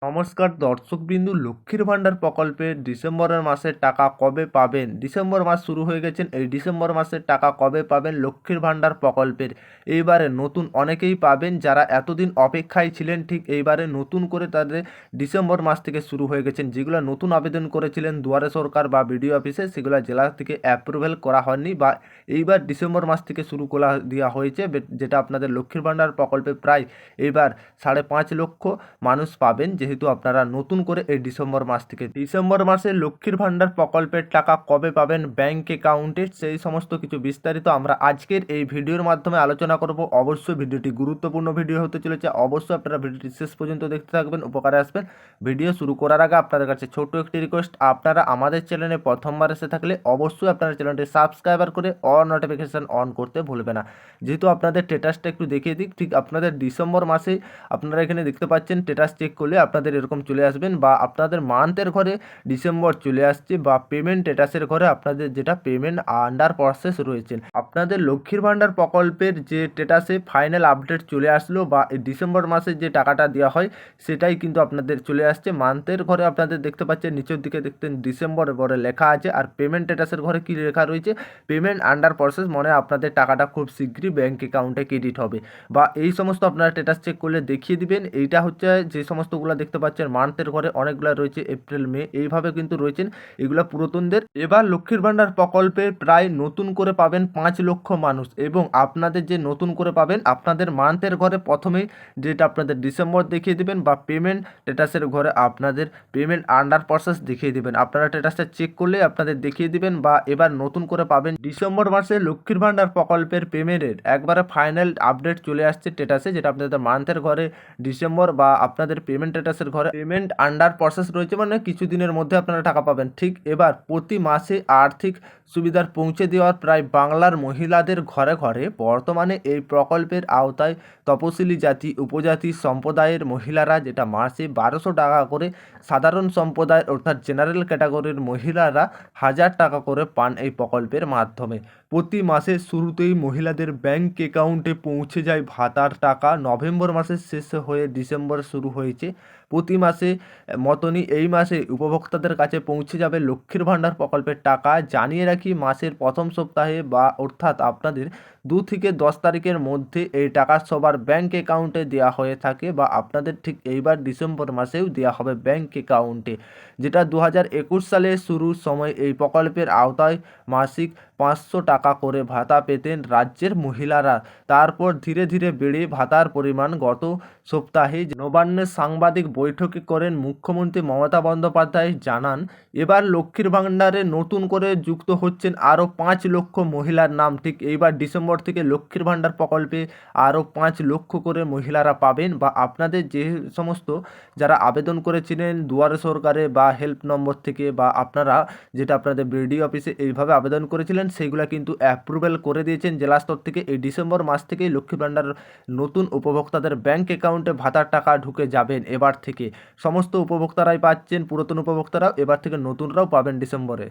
নমস্কার দর্শকবিন্দু, লক্ষ্মীর ভাণ্ডার প্রকল্পের ডিসেম্বরের মাসের টাকা কবে পাবেন? ডিসেম্বর মাস শুরু হয়ে গেছেন, এই ডিসেম্বর মাসের টাকা কবে পাবেন লক্ষ্মীর ভাণ্ডার প্রকল্পের? এইবারে নতুন অনেকেই পাবেন যারা এতদিন অপেক্ষায় ছিলেন। ঠিক এইবারে নতুন করে তাদের ডিসেম্বর মাস থেকে শুরু হয়ে গেছেন। যেগুলো নতুন আবেদন করেছিলেন দুয়ারে সরকার বা বিডিও অফিসে, সেগুলো জেলা থেকে অ্যাপ্রুভেল করা হয়নি বা এইবার ডিসেম্বর মাস থেকে শুরু করা দেওয়া হয়েছে, যেটা আপনাদের লক্ষ্মীর ভাণ্ডার প্রকল্পে প্রায় এইবার 5.5 লক্ষ মানুষ পাবেন, যেহেতু আপনারা নতুন করে এই ডিসেম্বর মাস থেকে ডিসেম্বর মাসে লক্ষ্মীর ভাণ্ডার প্রকল্পের টাকা কবে পাবেন ব্যাংক অ্যাকাউন্টে, সেই সমস্ত কিছু বিস্তারিত আমরা আজকের এই ভিডিওর মাধ্যমে আলোচনা করব। অবশ্যই ভিডিওটি গুরুত্বপূর্ণ ভিডিও হতে চলেছে, অবশ্যই আপনারা ভিডিওটি শেষ পর্যন্ত দেখতে থাকবেন, উপকারে আসবেন। ভিডিও শুরু করার আগে আপনাদের কাছে ছোট্ট একটি রিকোয়েস্ট, আপনারা আমাদের চ্যানেলে প্রথমবার এসে থাকলে অবশ্যই আপনারা চ্যানেলটি সাবস্ক্রাইবার করে অল নোটিফিকেশান অন করতে ভুলবে না। যেহেতু আপনাদের স্ট্যাটাসটা একটু দেখিয়ে দিই, ঠিক আপনাদের ডিসেম্বর মাসে আপনারা এখানে দেখতে পাচ্ছেন স্ট্যাটাস চেক করলে আপনাদের এরকম চলে আসবেন, বা আপনাদের মান্থের ঘরে ডিসেম্বর চলে আসছে, বা পেমেন্ট স্ট্যাটাসের ঘরে আপনাদের যেটা পেমেন্ট আন্ডার প্রসেস রয়েছেন। আপনাদের লক্ষ্মীর ভাণ্ডার প্রকল্পের যে স্ট্যাটাসে ফাইনাল আপডেট চলে আসলো, বা এই ডিসেম্বর মাসে যে টাকাটা দেওয়া হয় সেটাই কিন্তু আপনাদের চলে আসছে। মান্থের ঘরে আপনাদের দেখতে পাচ্ছেন নিচের দিকে দেখতেন ডিসেম্বর ঘরে লেখা আছে, আর পেমেন্ট স্ট্যাটাসের ঘরে কি লেখা রয়েছে? পেমেন্ট আন্ডার প্রসেস, মানে আপনাদের টাকাটা খুব শীঘ্রই ব্যাঙ্ক অ্যাকাউন্টে ক্রেডিট হবে, বা এই সমস্ত আপনারা স্ট্যাটাস চেক করলে দেখিয়ে দিবেন। এইটা হচ্ছে যে সমস্তগুলো দেখতে পাচ্ছেন মান্থের ঘরে অনেকগুলো রয়েছে, এপ্রিল মে এইভাবে কিন্তু রয়েছেন, এগুলো পুরাতনদের। এবার লক্ষ্মীর ভাণ্ডার প্রকল্পে প্রায় নতুন করে পাবেন 5 লক্ষ মানুষ, এবং আপনাদের যে নতুন করে পাবেন আপনাদের মান্থের ঘরে প্রথমেই যেটা আপনাদের ডিসেম্বর দেখিয়ে দিবেন, বা পেমেন্ট স্ট্যাটাসের ঘরে আপনাদের পেমেন্ট আন্ডার প্রসেস দেখিয়ে দিবেন। আপনারা স্ট্যাটাসটা চেক করলে আপনাদের দেখিয়ে দিবেন, বা এবার নতুন করে পাবেন ডিসেম্বর মাসে লক্ষ্মীর ভাণ্ডার প্রকল্পের পেমেন্টের একবারে ফাইনাল আপডেট চলে আসছে স্ট্যাটাসে, যেটা আপনাদের মান্থের ঘরে ডিসেম্বর, বা আপনাদের পেমেন্ট স্ট্যাটাসের ঘরে পেমেন্ট আন্ডার প্রসেস রয়েছে, মানে কিছুদিনের মধ্যে আপনারা টাকা পাবেন। ঠিক এবার প্রতি মাসে আর্থিক সুবিধার পৌঁছে দেওয়ার প্রায় বাংলার মহিলাদের ঘরে ঘরে বর্তমানে এই প্রকল্পের আওতায় তপশিলি জাতি উপজাতি সম্প্রদায়ের মহিলারা, যেটা মাসে 1200 টাকা করে, সাধারণ সম্প্রদায় অর্থাৎ জেনারেল ক্যাটাগরির মহিলারা 1000 টাকা করে পান এই প্রকল্পের মাধ্যমে। প্রতি মাসের শুরুতেই মহিলাদের ব্যাংক অ্যাকাউন্টে পৌঁছে যায় ভাতার টাকা। নভেম্বর মাসের শেষে হয়ে ডিসেম্বর শুরু হয়েছে, প্রতি মাসে মতনই এই মাসে উপভোক্তাদের কাছে পৌঁছে যাবে লক্ষ্মীর ভাণ্ডার প্রকল্পের টাকা। জানিয়ে রাখি, মাসের প্রথম সপ্তাহে, বা অর্থাৎ আপনাদের 2 থেকে 10 তারিখের মধ্যে এই টাকা সবার ব্যাংক অ্যাকাউন্টে দেওয়া হয়ে থাকে, বা আপনাদের ঠিক এইবার ডিসেম্বর মাসেও দেওয়া হবে ব্যাংক অ্যাকাউন্টে, যেটা 2021 সালে শুরুর সময় এই প্রকল্পের আওতায় মাসিক 500 টাকা করে ভাতা পেতেন রাজ্যের মহিলারা। তারপর ধীরে ধীরে বেড়ে ভাতার পরিমাণ গত সপ্তাহে নবান্নে সাংবাদিক বৈঠকে করেন মুখ্যমন্ত্রী মমতা বন্দ্যোপাধ্যায় জানান, এবার লক্ষ্মীর ভাণ্ডারে নতুন করে যুক্ত হচ্ছেন আরও 5 লক্ষ মহিলার নাম। ঠিক এইবার ডিসেম্বর থেকে লক্ষ্মীর ভাণ্ডার প্রকল্পে আরও 5 লক্ষ করে মহিলারা পাবেন, বা আপনাদের যে সমস্ত যারা আবেদন করেছিলেন দুয়ারে সরকারে বা হেল্প নম্বর থেকে, বা আপনারা যেটা আপনাদের বিডিও অফিসে এইভাবে আবেদন করেছিলেন, সেইগুলো কিন্তু অ্যাপ্রুভেল করে দিয়েছেন জেলা স্তর থেকে। এই ডিসেম্বর মাস থেকেই লক্ষ্মী ভাণ্ডার নতুন উপভোক্তাদের ব্যাংক অ্যাকাউন্টে ভাতার টাকা ঢুকে যাবেন। এবার থেকে সমস্ত উপভোক্তারাই পাচ্ছেন, পুরাতন উপভোক্তারাও, এবার থেকে নতুনরাও পাবেন ডিসেম্বরে।